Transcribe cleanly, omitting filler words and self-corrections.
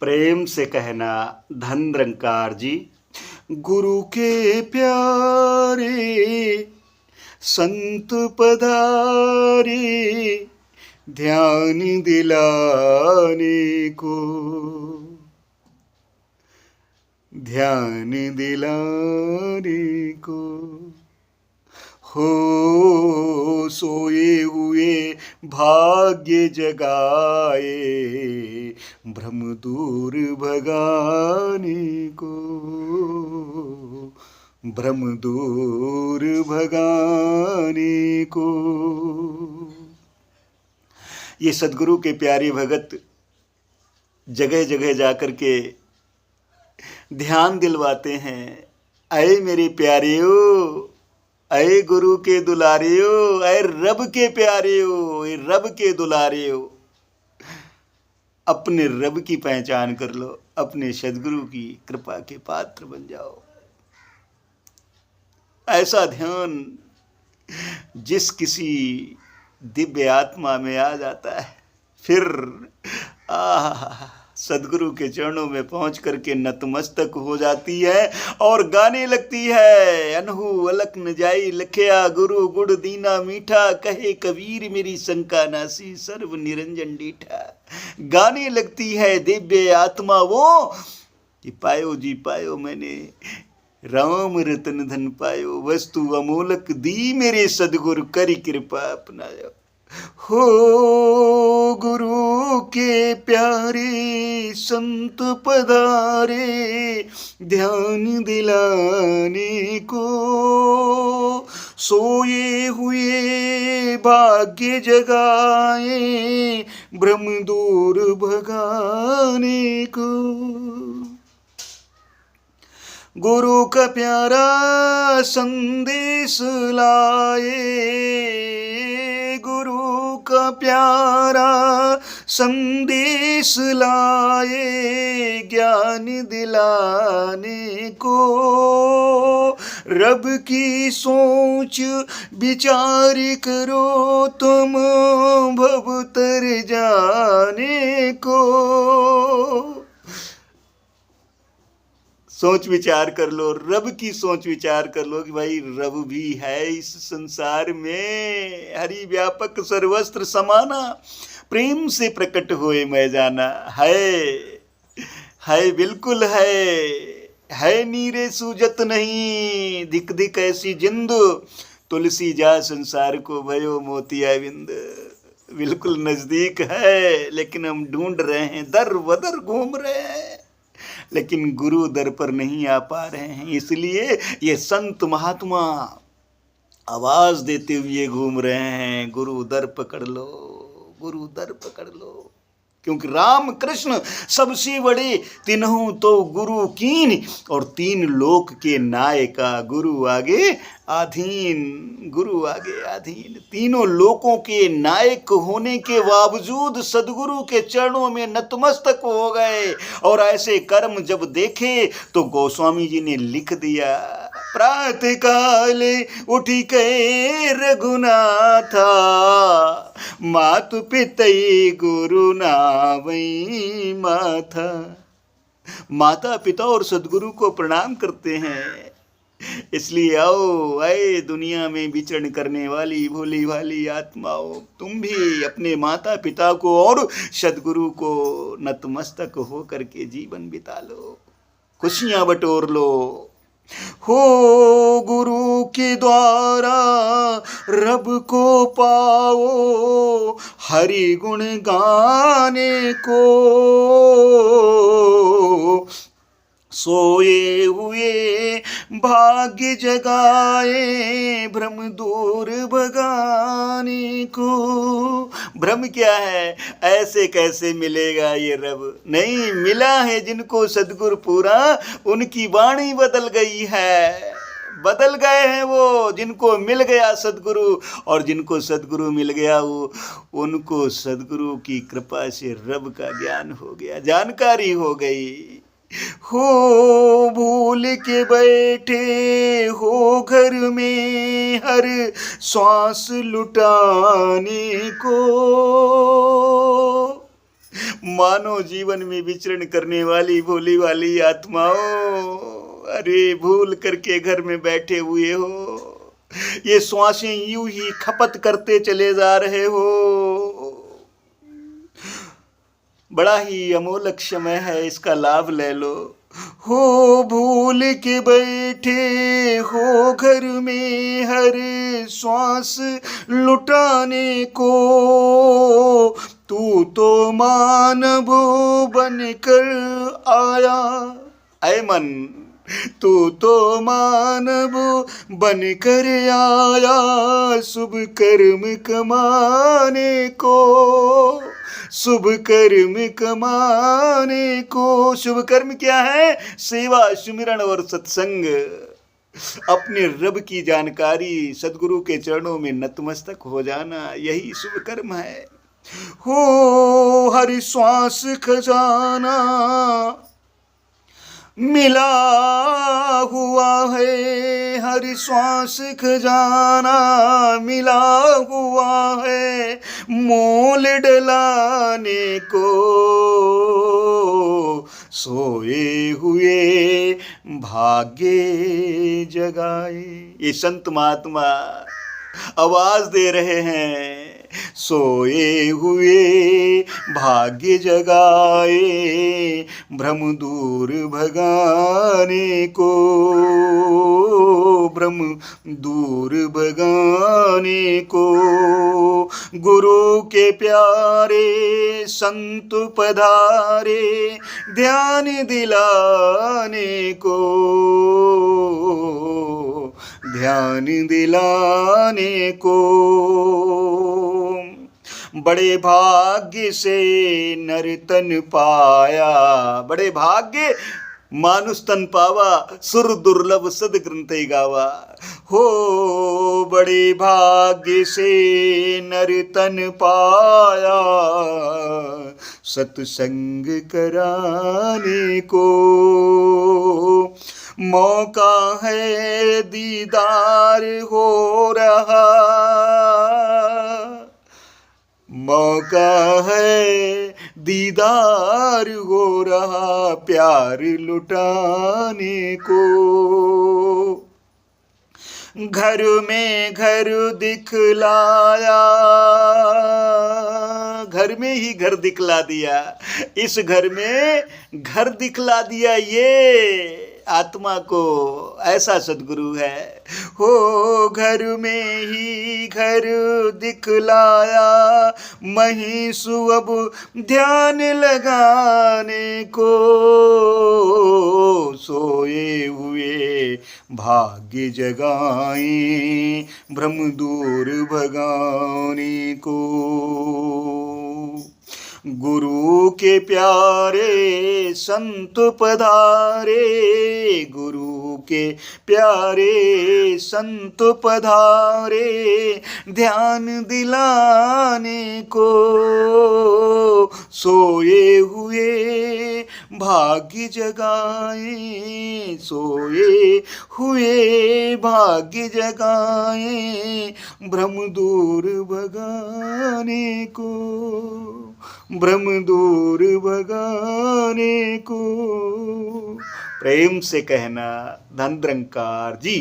प्रेम से कहना धन निरंकार जी। गुरु के प्यारे संत पधारे, ध्यान दिलाने को, ध्यान दिलाने को। हो सोए हुए भाग्य जगाए, भ्रम दूर भगाने को, भ्रम दूर भगाने को। ये सदगुरु के प्यारे भगत जगह जगह जाकर के ध्यान दिलवाते हैं। अये मेरे प्यारेओ, अये गुरु के दुलारेओ, अये रब के प्यारेओ, अये रब के दुलारेओ। अपने रब की पहचान कर लो, अपने सदगुरु की कृपा के पात्र बन जाओ। ऐसा ध्यान जिस किसी दिव्य आत्मा में आ जाता है, फिर सदगुरु के चरणों में पहुंच करके नतमस्तक हो जाती है और गाने लगती है। अनहु अलख न जाई लखया, गुरु गुड़ दीना मीठा, कहे कबीर मेरी शंका नासी, सर्व निरंजन डीठा। गाने लगती है दिव्य आत्मा वो कि पायो जी पायो मैंने राम रतन धन पायो, वस्तु अमोलक दी मेरे सदगुरु करी कृपा अपनायो। हो गुरु के प्यारे संत पधारे, ध्यान दिलाने को, सोए हुए भाग्य जगाए, भ्रम दूर भगाने को। गुरु का प्यारा संदेश लाए, गुरु का प्यारा संदेश लाए, ज्ञान दिलाने को। रब की सोच विचार करो तुम, भव तर जाने को। सोच विचार कर लो, रब की सोच विचार कर लो कि भाई रब भी है इस संसार में। हरि व्यापक सर्वस्त्र समाना, प्रेम से प्रकट होए मैं जाना। है बिल्कुल है नीरे सूजत नहीं, धिक धिक ऐसी जिंद, तुलसी जा संसार को भयो मोतिया बिंद। बिल्कुल नजदीक है, लेकिन हम ढूंढ रहे हैं, दर बदर घूम रहे हैं, लेकिन गुरु दर पर नहीं आ पा रहे हैं। इसलिए ये संत महात्मा आवाज देते हुए घूम रहे हैं, गुरु दर पकड़ लो, गुरु दर पकड़ लो। क्योंकि राम कृष्ण सबसे बड़े, तिन्हों तो गुरु कीन, और तीन लोक के नायका, गुरु आगे आधीन, गुरु आगे आधीन। तीनों लोकों के नायक होने के बावजूद सदगुरु के चरणों में नतमस्तक हो गए। और ऐसे कर्म जब देखे तो गोस्वामी जी ने लिख दिया, प्रातः काल उठी के रघुनाथा, मातु पितई गुरु नावई माथा। माता पिता और सदगुरु को प्रणाम करते हैं। इसलिए आओ, आए दुनिया में विचरण करने वाली भोली भाली आत्माओं, तुम भी अपने माता पिता को और सदगुरु को नतमस्तक हो करके जीवन बिता लो, खुशियां बटोर लो। हो गुरु के द्वारा रब को पाओ, हरि गुण गाने को, सोए हुए भाग्य जगाए, भ्रम दूर भगाने को। भ्रम क्या है? ऐसे कैसे मिलेगा ये रब? नहीं, मिला है जिनको सदगुरु पूरा, उनकी वाणी बदल गई है, बदल गए हैं वो, जिनको मिल गया सदगुरु। और जिनको सदगुरु मिल गया वो, उनको सदगुरु की कृपा से रब का ज्ञान हो गया, जानकारी हो गई। हो भूल के बैठे हो घर में हर श्वास लुटाने को, मानव जीवन में विचरण करने वाली भोली वाली आत्माओं, अरे भूल करके घर में बैठे हुए हो, ये श्वासें यूं ही खपत करते चले जा रहे हो। बड़ा ही अमोलक समय है, इसका लाभ ले लो। हो भूल के बैठे हो घर में हर श्वास लुटाने को, तू तो मानव बनकर आया। ऐ मन, तू तो मानव बनकर आया शुभ कर्म कमाने को, शुभ कर्म कमाने को। शुभ कर्म क्या है? सेवा, सुमिरन और सत्संग। अपने रब की जानकारी, सदगुरु के चरणों में नतमस्तक हो जाना, यही शुभ कर्म है। हो हर श्वास खजाना मिला हुआ है, हर श्वास खजाना मिला हुआ है, मोल डलाने को सोए हुए भाग्य जगाए। ये संत महात्मा आवाज दे रहे हैं, सोए हुए भाग्य जगाए भ्रम दूर भगाने को, भ्रम दूर भगाने को। गुरु के प्यारे संत पधारे ध्यान दिलाने को, ध्यान दिलाने को। बड़े भाग्य से नर तन पाया, बड़े भाग्य मानुष तन पावा, सुर दुर्लभ सद ग्रंथ गावा। हो बड़े भाग्य से नर तन पाया सत्संग कराने को, मौका है दीदार हो रहा, मौका है दीदार हो रहा प्यार लुटाने को। घर में घर दिखलाया, घर में ही घर दिखला दिया, इस घर में घर दिखला दिया, ये आत्मा को ऐसा सदगुरु है। हो घर में ही घर दिखलाया महिषु अब ध्यान लगाने को, सोए हुए भाग्य जगाए भ्रम दूर भगाने को। गुरु के प्यारे संत पधारे, गुरु के प्यारे संत पधारे ध्यान दिलाने को, सोए हुए भाग्य जगाए, सोए हुए भाग्य जगाए भ्रम दूर भगाने को, भ्रम दूर भगाने को। प्रेम से कहना धन निरंकार जी।